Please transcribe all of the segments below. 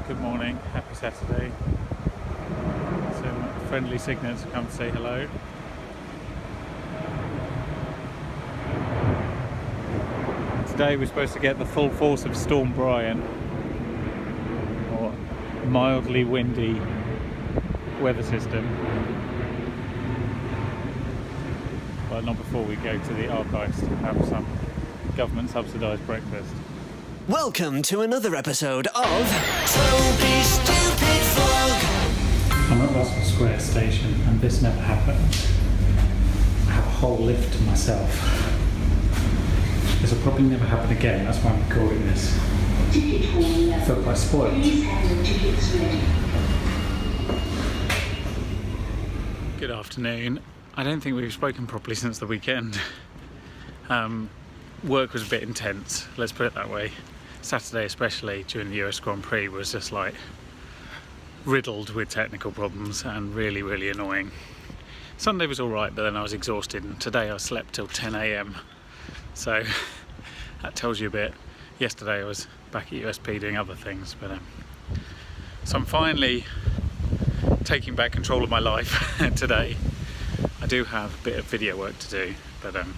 Good morning, happy Saturday. Some friendly signals to come to say hello. Today we're supposed to get the full force of Storm Brian, or mildly windy weather system, but not before we go to the archives to have some government subsidised breakfast. Welcome to another episode of Toby Stupid Vlog. I'm at Russell Square station and this never happened. I have a whole lift to myself. This will probably never happen again, that's why I'm recording this. I feel quite spoiled. Good afternoon. I don't think we've spoken properly since the weekend. Work was a bit intense, let's put it that way. Saturday especially during the US Grand Prix was just like riddled with technical problems and really annoying. Sunday was alright, but then I was exhausted, and today I slept till 10 AM, so that tells you a bit. Yesterday I was back at USP doing other things, but so I'm finally taking back control of my life today. I do have a bit of video work to do, but I'm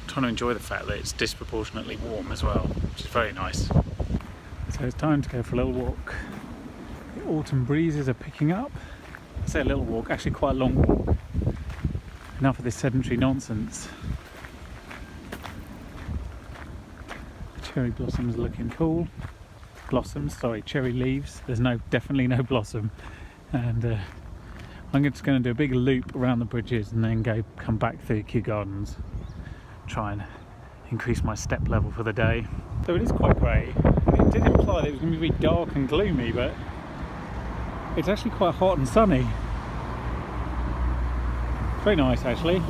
trying to enjoy the fact that it's disproportionately warm as well, which is very nice. So it's time to go for a little walk. The autumn breezes are picking up. I say a little walk, actually quite a long walk. Enough of this sedentary nonsense. The cherry blossoms are looking cool. Cherry leaves. There's definitely no blossom. And I'm just going to do a big loop around the bridges and then come back through Kew Gardens. Try and increase my step level for the day. So it is quite grey. It did imply that it was going to be really dark and gloomy, but it's actually quite hot and sunny. Very nice actually.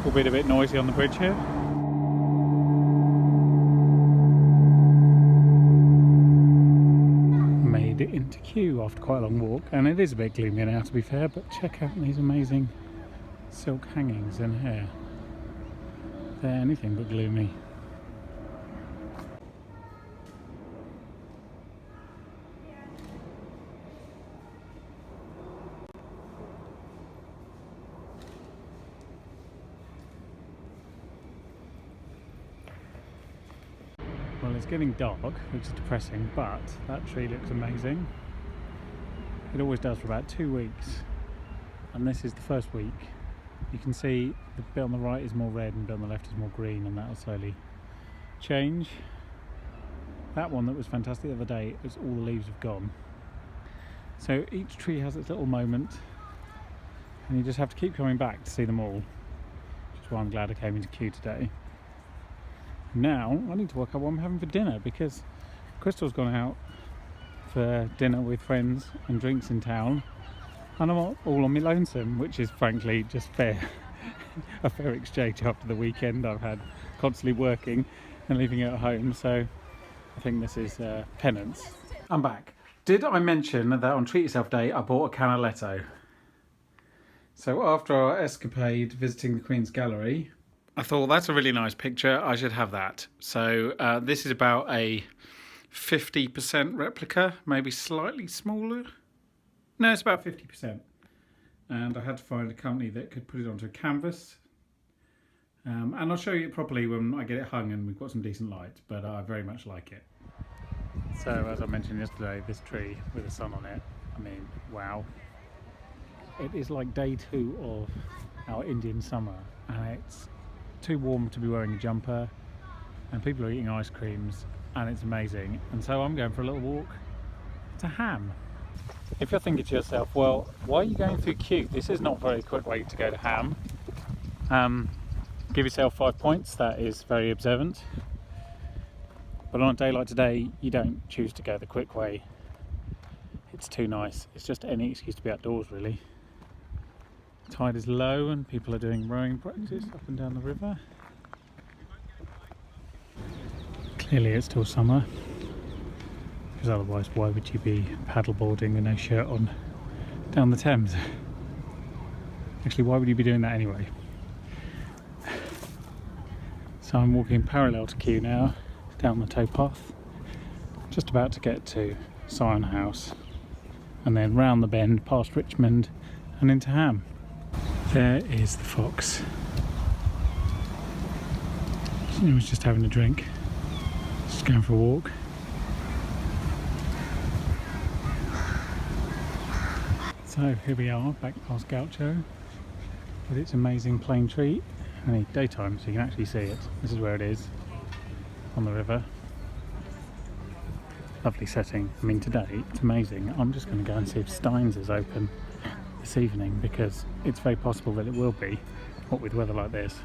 Albeit a bit noisy on the bridge here. Made it into Kew after quite a long walk, and it is a bit gloomy now to be fair, but check out these amazing silk hangings in here. They're anything but gloomy. Well, it's getting dark, which is depressing, but that tree looks amazing. It always does for about 2 weeks, and this is the first week. You can see the bit on the right is more red and the bit on the left is more green, and that will slowly change. That one that was fantastic the other day, is all the leaves have gone. So each tree has its little moment, and you just have to keep coming back to see them all, which is why I'm glad I came into Kew today. Now I need to work out what I'm having for dinner, because Crystal's gone out for dinner with friends and drinks in town, and I'm all on my lonesome, which is frankly just fair. A fair exchange after the weekend I've had constantly working and leaving it at home, so I think this is penance. I'm back. Did I mention that on Treat Yourself Day I bought a Canaletto? So after our escapade visiting the Queen's Gallery, I thought that's a really nice picture, I should have that. So this is about a 50% replica, maybe slightly smaller. No, it's about 50%. And I had to find a company that could put it onto a canvas. And I'll show you it properly when I get it hung and we've got some decent light, but I very much like it. So as I mentioned yesterday, this tree with the sun on it, I mean, wow. It is like day 2 of our Indian summer, and it's too warm to be wearing a jumper, and people are eating ice creams, and it's amazing. And so I'm going for a little walk to Ham. If you're thinking to yourself, well, why are you going through Kew? This is not a very quick way to go to Ham. Give yourself 5 points, that is very observant. But on a day like today, you don't choose to go the quick way. It's too nice. It's just any excuse to be outdoors, really. Tide is low and people are doing rowing practice up and down the river. Clearly it's still summer, because otherwise why would you be paddleboarding with no shirt on down the Thames? Actually, why would you be doing that anyway? So I'm walking parallel to Kew now, down the towpath, just about to get to Scion House and then round the bend past Richmond and into Ham. There is the fox. He was just having a drink, just going for a walk. So here we are, back past Gaucho, with its amazing plane tree. Only daytime, so you can actually see it. This is where it is, on the river. Lovely setting. I mean, today it's amazing. I'm just going to go and see if Stein's is open this evening, because it's very possible that it will be, what with weather like this.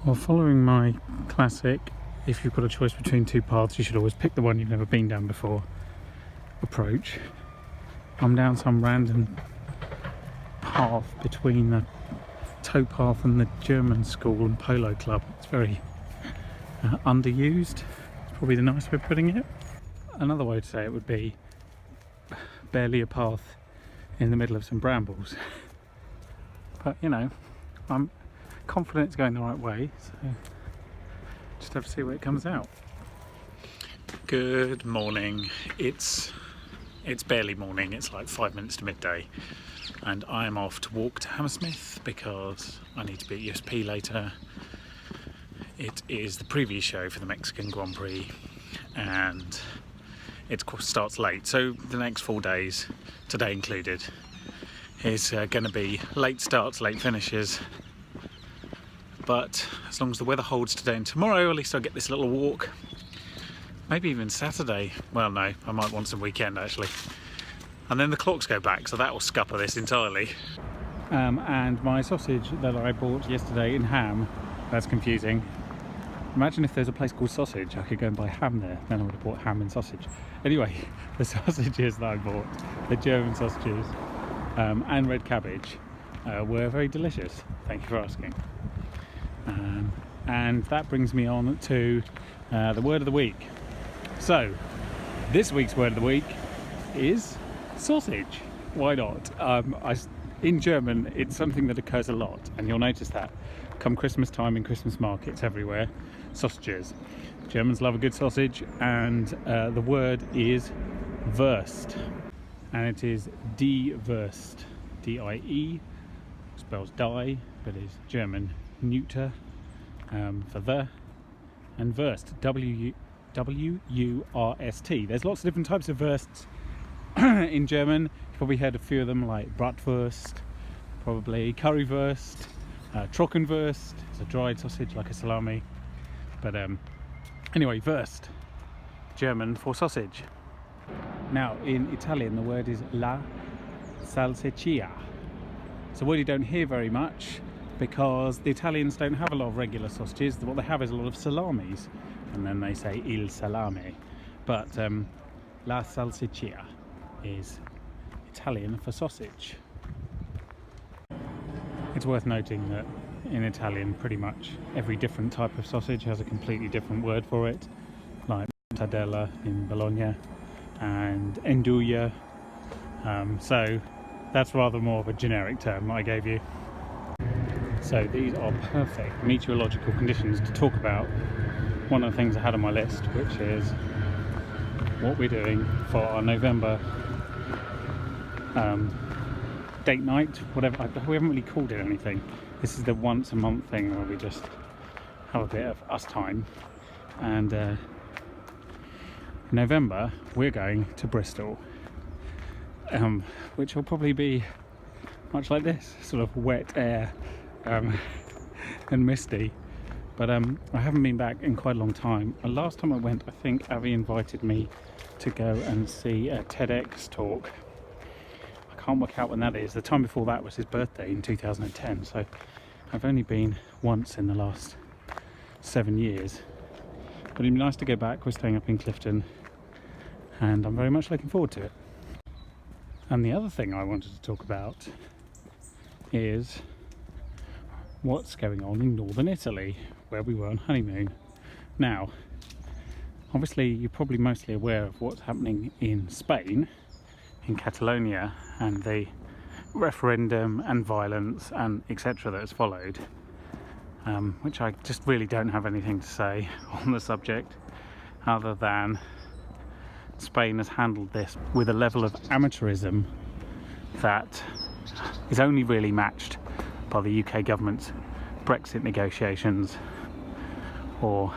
Well, following my classic, if you've got a choice between two paths, you should always pick the one you've never been down before approach. I'm down some random path between the towpath and the German school and polo club. It's very underused. It's probably the nice way of putting it. Another way to say it would be barely a path in the middle of some brambles. But you know, I'm confident it's going the right way, so just have to see where it comes out. Good morning. It's barely morning, it's like 5 minutes to midday, and I am off to walk to Hammersmith because I need to be at USP later. It is the preview show for the Mexican Grand Prix and it starts late, so the next 4 days, today included, is going to be late starts, late finishes. But as long as the weather holds today and tomorrow, at least I'll get this little walk. Maybe even Saturday. Well, no, I might want some weekend actually. And then the clocks go back, so that will scupper this entirely. And my sausage that I bought yesterday in Ham, that's confusing. Imagine if there's a place called Sausage, I could go and buy ham there, then I would have bought ham and sausage. Anyway, the sausages that I bought, the German sausages and red cabbage, were very delicious. Thank you for asking. And that brings me on to the word of the week. So, this week's word of the week is sausage. Why not? In German, it's something that occurs a lot, and you'll notice that come Christmas time in Christmas markets everywhere. Sausages. Germans love a good sausage, and the word is Wurst, and it is die Wurst, D-I-E, spells die, but is German neuter for the, and Wurst, W-U-R-S-T. There's lots of different types of Wursts in German. You've probably heard a few of them, like Bratwurst, probably Currywurst, Trockenwurst. It's a dried sausage like a salami. But anyway, Wurst, German for sausage. Now in Italian the word is la salsiccia. It's a word you don't hear very much because the Italians don't have a lot of regular sausages. What they have is a lot of salamis, and then they say il salame. But la salsiccia is Italian for sausage. It's worth noting that in Italian pretty much every different type of sausage has a completely different word for it, like mortadella in Bologna and andouille, so that's rather more of a generic term I gave you. So these are perfect meteorological conditions to talk about one of the things I had on my list, which is what we're doing for our November date night, whatever. We haven't really called it anything. This is the once a month thing where we just have a bit of us time, and in November we're going to Bristol, which will probably be much like this, sort of wet air and misty. But I haven't been back in quite a long time. Last time I went, I think Avi invited me to go and see a TEDx talk. I can't work out when that is. The time before that was his birthday in 2010, so I've only been once in the last 7 years. But it'd be nice to go back. We're staying up in Clifton, and I'm very much looking forward to it. And the other thing I wanted to talk about is what's going on in northern Italy, where we were on honeymoon. Now, obviously you're probably mostly aware of what's happening in Spain, in Catalonia, and the referendum and violence and etc. that has followed, which I just really don't have anything to say on the subject, other than Spain has handled this with a level of amateurism that is only really matched by the UK government's Brexit negotiations or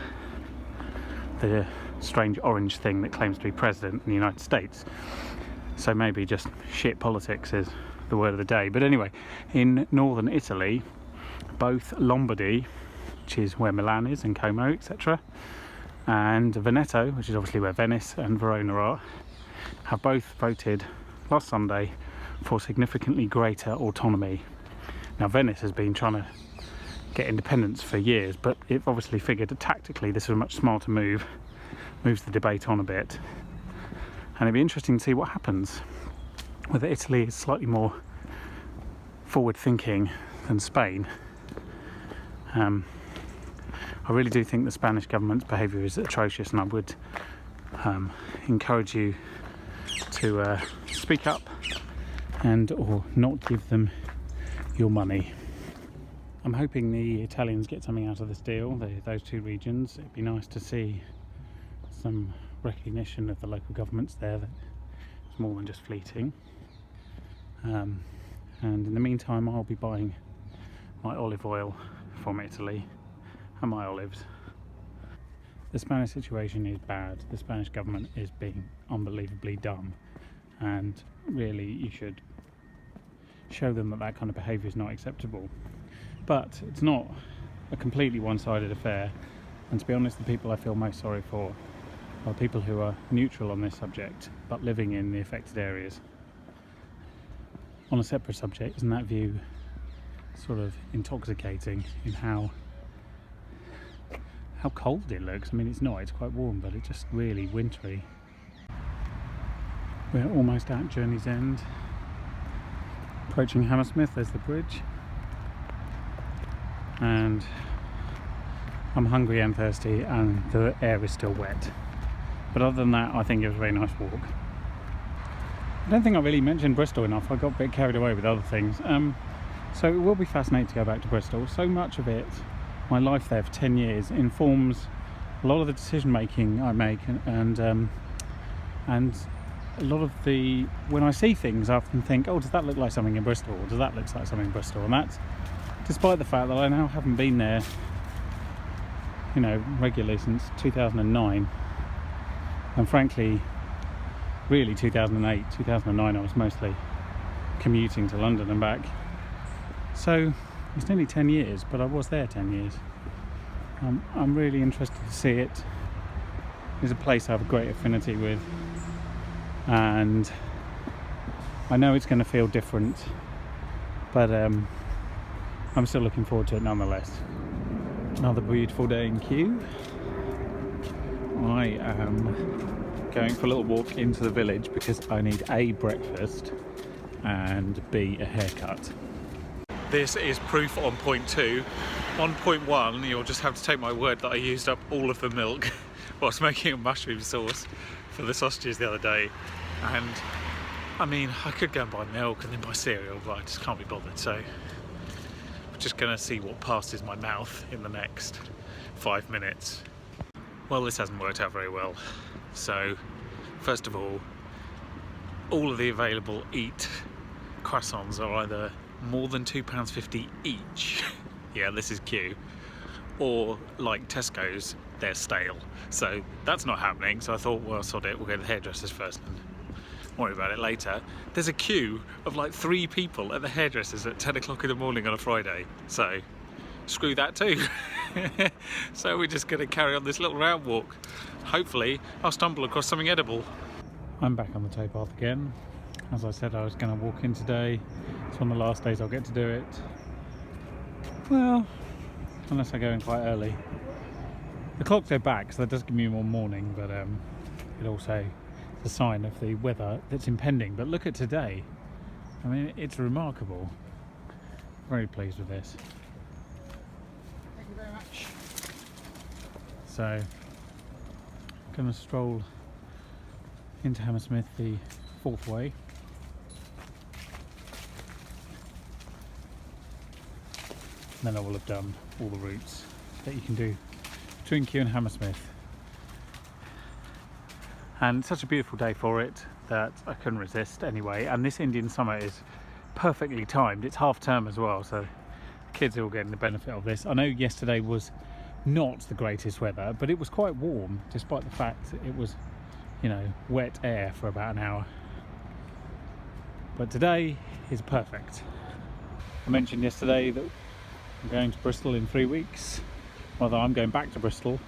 the strange orange thing that claims to be president in the United States. So maybe just shit politics is the word of the day. But anyway, in northern Italy, both Lombardy, which is where Milan is and Como, etc., and Veneto, which is obviously where Venice and Verona are, have both voted last Sunday for significantly greater autonomy. Now, Venice has been trying to get independence for years, but it obviously figured that tactically this was a much smarter move, moves the debate on a bit, and it'd be interesting to see what happens, whether Italy is slightly more forward thinking than Spain. I really do think the Spanish government's behaviour is atrocious, and I would encourage you to speak up and or not give them your money. I'm hoping the Italians get something out of this deal, those two regions. It'd be nice to see some recognition of the local governments there that it's more than just fleeting. And in the meantime, I'll be buying my olive oil from Italy and my olives. The Spanish situation is bad. The Spanish government is being unbelievably dumb, and really you should show them that that kind of behaviour is not acceptable. But it's not a completely one-sided affair, and to be honest, the people I feel most sorry for are people who are neutral on this subject but living in the affected areas. On a separate subject, isn't that view sort of intoxicating in how cold it looks? I mean, it's not, it's quite warm, but it's just really wintry. We're almost at journey's end. Approaching Hammersmith, there's the bridge. And I'm hungry and thirsty, and the air is still wet. But other than that, I think it was a very nice walk. I don't think I really mentioned Bristol enough. I got a bit carried away with other things. So it will be fascinating to go back to Bristol. So much of it, my life there for 10 years, informs a lot of the decision making I make, and a lot of the, when I see things, I often think, oh, does that look like something in Bristol? Or does that look like something in Bristol? And that's despite the fact that I now haven't been there, you know, regularly since 2009. And frankly, really 2008, 2009, I was mostly commuting to London and back. So it's nearly 10 years, but I was there 10 years. I'm really interested to see it. It's a place I have a great affinity with, and I know it's going to feel different, but I'm still looking forward to it nonetheless. Another beautiful day in Kew. I am going for a little walk into the village because I need A, breakfast, and B, a haircut. This is proof on point 2. On point 1, you'll just have to take my word that I used up all of the milk whilst making a mushroom sauce for the sausages the other day. And I mean, I could go and buy milk and then buy cereal, but I just can't be bothered. So I'm just going to see what passes my mouth in the next 5 minutes. Well, this hasn't worked out very well. So first of all of the available Eat croissants are either more than £2.50 each. Yeah, this is Kew. Or like Tesco's, they're stale. So that's not happening. So I thought, well, sod it, we'll go to the hairdressers first and worry about it later. There's a queue of like 3 people at the hairdressers at 10 o'clock in the morning on a Friday. So screw that too. So we're just going to carry on this little round walk. Hopefully I'll stumble across something edible. I'm back on the towpath again. As I said, I was going to walk in today. It's one of the last days I'll get to do it. Well, unless I go in quite early. The clocks go back, so that does give me more morning, but it also is a sign of the weather that's impending. But look at today. I mean, it's remarkable. Very pleased with this. Thank you very much. So, I'm going to stroll into Hammersmith the 4th way. And then I will have done all the routes that you can do between Kew and Hammersmith. and such a beautiful day for it that I couldn't resist anyway. And this Indian summer is perfectly timed. It's half term as well, so the kids are all getting the benefit of this. I know yesterday was not the greatest weather, but it was quite warm despite the fact that it was, you know, wet air for about an hour. But today is perfect. I mentioned yesterday that I'm going to Bristol in 3 weeks. Although I'm going back to Bristol,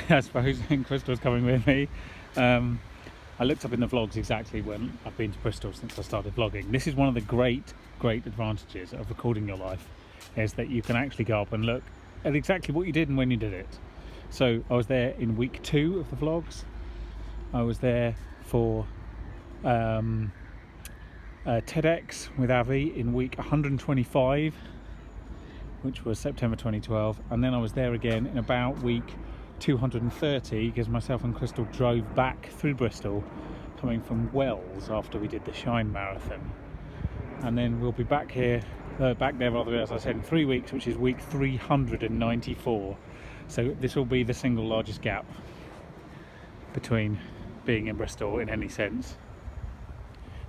I suppose, and Crystal's coming with me. I looked up in the vlogs exactly when I've been to Bristol since I started vlogging. This is one of the great advantages of recording your life, is that you can actually go up and look at exactly what you did and when you did it. So I was there in week 2 of the vlogs. I was there for TEDx with Avi in week 125, which was September 2012, and then I was there again in about week 230 because myself and Crystal drove back through Bristol, coming from Wells after we did the Shine Marathon. And then we'll be back here, back there rather, as I said, in 3 weeks, which is week 394. So this will be the single largest gap between being in Bristol in any sense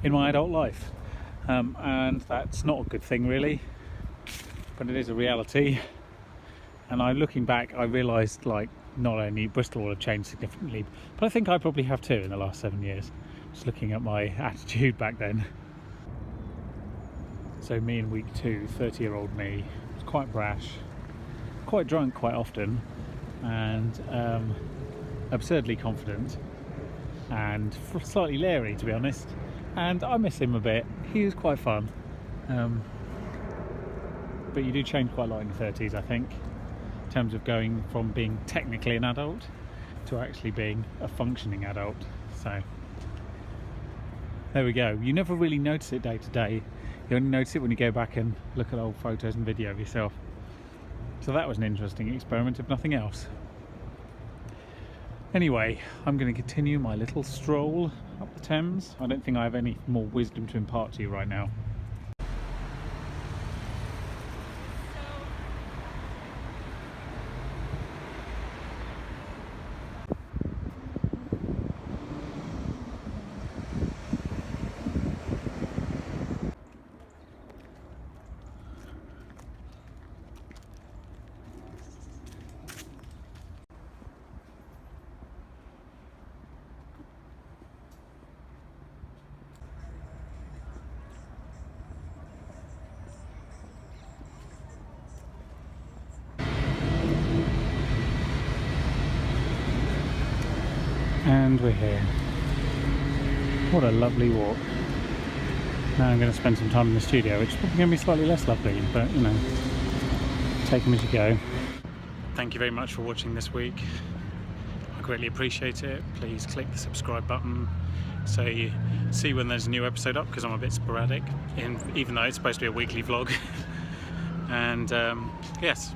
in my adult life, and that's not a good thing really, but it is a reality. And looking back, I realised, like, not only Bristol will have changed significantly, but I think I probably have too in the last 7 years, just looking at my attitude back then. So me in week 2, 30-year-old me, was quite brash, quite drunk quite often, and absurdly confident, and slightly leery, to be honest. And I miss him a bit. He was quite fun. But you do change quite a lot in your 30s, I think, in terms of going from being technically an adult to actually being a functioning adult. So there we go. You never really notice it day to day. You only notice it when you go back and look at old photos and video of yourself. So that was an interesting experiment, if nothing else. Anyway, I'm going to continue my little stroll up the Thames. I don't think I have any more wisdom to impart to you right now. And we're here. What a lovely walk. Now I'm going to spend some time in the studio, which is probably going to be slightly less lovely, but you know, take them as you go. Thank you very much for watching this week. I greatly appreciate it. Please click the subscribe button so you see when there's a new episode up, because I'm a bit sporadic, even though it's supposed to be a weekly vlog. And yes,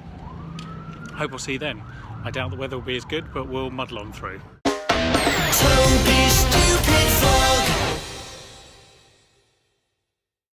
hope I'll see you then. I doubt the weather will be as good, but we'll muddle on through. Toby Stupid Vlog.